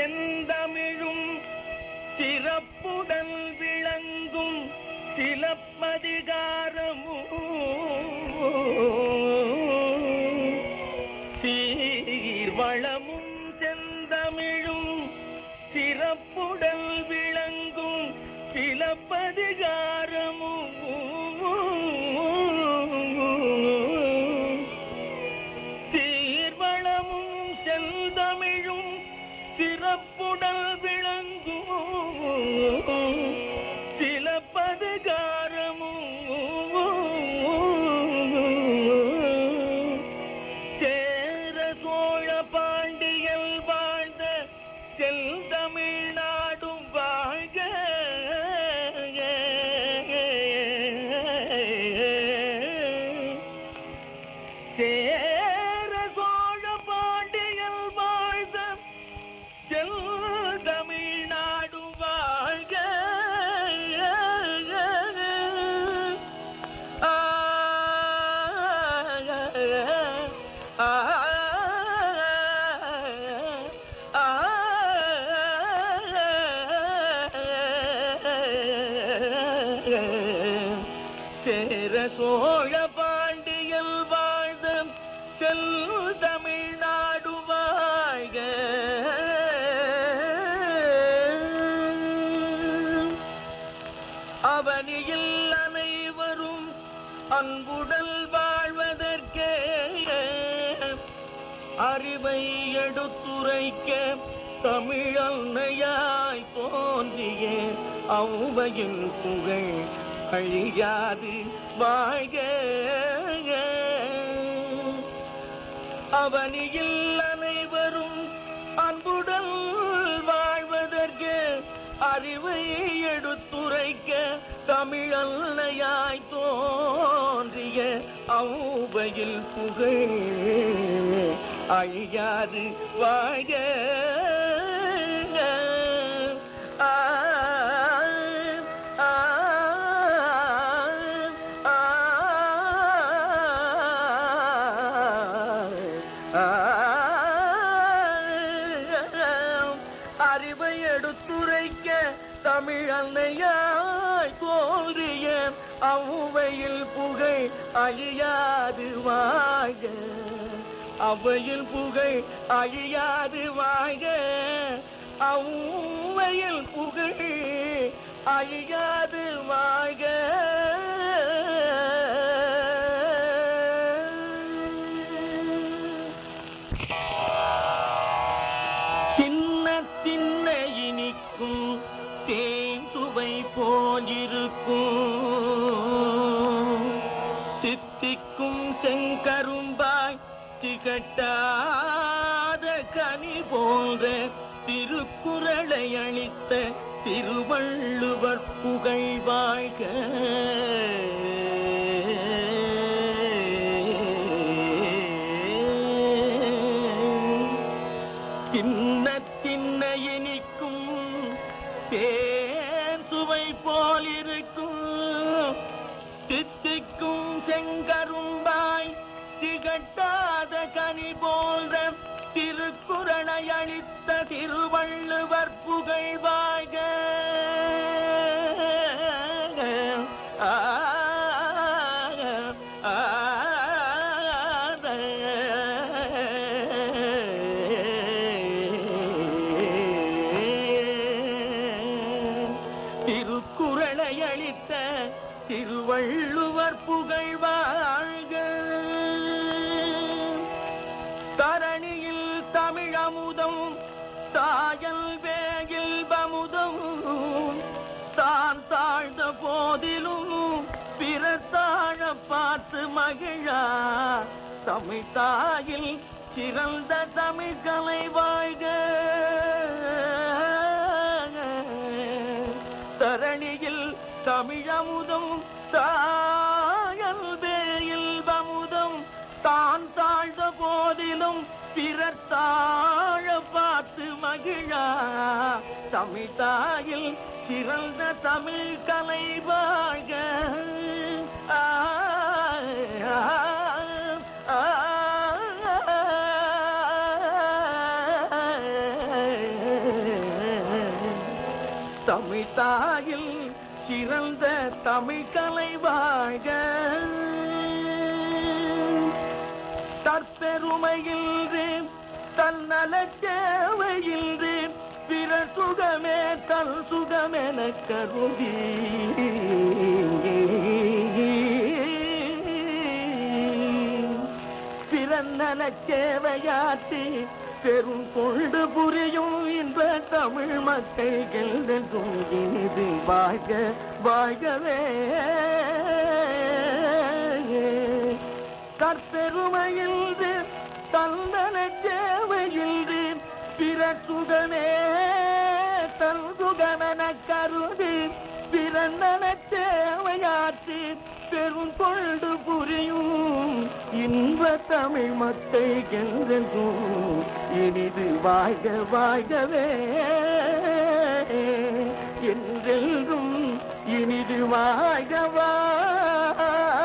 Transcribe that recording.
செந்தமிழும் சிறப்புடன் விளங்கும் சிலப்பதிகாரமும் சீர்வளமும் செந்தமிழும் சிறப்புடன் விளங்கும் சிலப்பதிகாரமும் சீர்வளமும் செந்தமிழும் சிறப்புடன் விளங்கும் சிலப்பதிகாரமும் சேர சோழ பாண்டியல் வாழ்ந்த செந்தமிழ்நாடும் வாழ்க சேர சோழ பாண்டியல் வாழ்ந்த செந்தமிழ்நாடும் வாழ்க சேர சோழ பாண்டியல் வாழ்ந்த செந்தமிழ்நாடு வாழ்க அவனியில் அனைவரும் அன்புடல் வாழ்வதற்கே அறிவை எடுத்துரைக்க தமிழன்னையாய் தோன்றிய ஔவையின் புகழ் அழியாது வாழ்க அவனியில் அனைவரும் அன்புடன் வாழ்வதற்கு அறிவை எடுத்துரைக்க தமிழன்னையாய் தோன்றிய ஔவையில் புகழ் அழியாது வாழ்க அறிவை எடுத்துரைக்க தமிழன்னையாய் தோன்றிய ஔவையில் புகழ் அழியாது வாழ்க ஔவையில் புகழ் அழியாது வாழ்க ஔவையில் புகழ் அழியாது வாழ்க தின்ன இனிக்கும் தேன் சுவை போலிருக்கும் தித்திக்கும் செங்கரும்பாய் திகட்டாத கனி போன்ற திருக்குறளை அளித்த திருவள்ளுவர் புகழ் வாழ்க தின்ன இனிக்கும் தேன் சுவை போலிருக்கும் தித்திக்கும் செங்கரும்பாய் திகட்டாத கனி போன்ற திருக்குறளை அளித்த திருவள்ளுவர் புகழ் வாழ்க திருக்குறளை அளித்த திருவள்ளுவர் புகழ் வாழ்க தரணியில் தமிழமுதம் தாயல் வேகில் பமுதம் தான் தாழ்ந்த போதிலும் பிற தாழ பார்த்து மகிழா தமிழ் தாயில் சிறந்த தமிழ் கலை வாழ்க தரணியில் தமிழமுதம் தாயல் வேயில் பமுதம் தான் தாழ்ந்த போதிலும் பிறர் தாழ பார்த்து மகிழா தமிழ் தாயில் சிறந்த தமிழ் கலை வாழ்க தமிழ் தாயில் சிறந்த தமிழ் கலை வாழ்க. தற்பெருமையின்றி தன்னலச் சேவையின்றி பிற சுகமே தன் சுகமென கருதி பிறநலச் சேவையாற்றி பெரும் கொண்டு புரியும் இந்த தமிழ் மக்கள் என்றும் இனிது வாழ்க வாழ்கவே. தற்பெருமையின்றி தன்னலச் சேவையின்றி பிற சுகமே தன் சுகமென கருதி பிறநலச் சேவையாற்றி பெரும் கொண்டு புரியும் இன்ப தமிழ் மக்கள் என்றென்றும் இனிது வாழ்க வாழ்கவே. என்றென்றும் இனிது வாழ்க வாழ்கவே.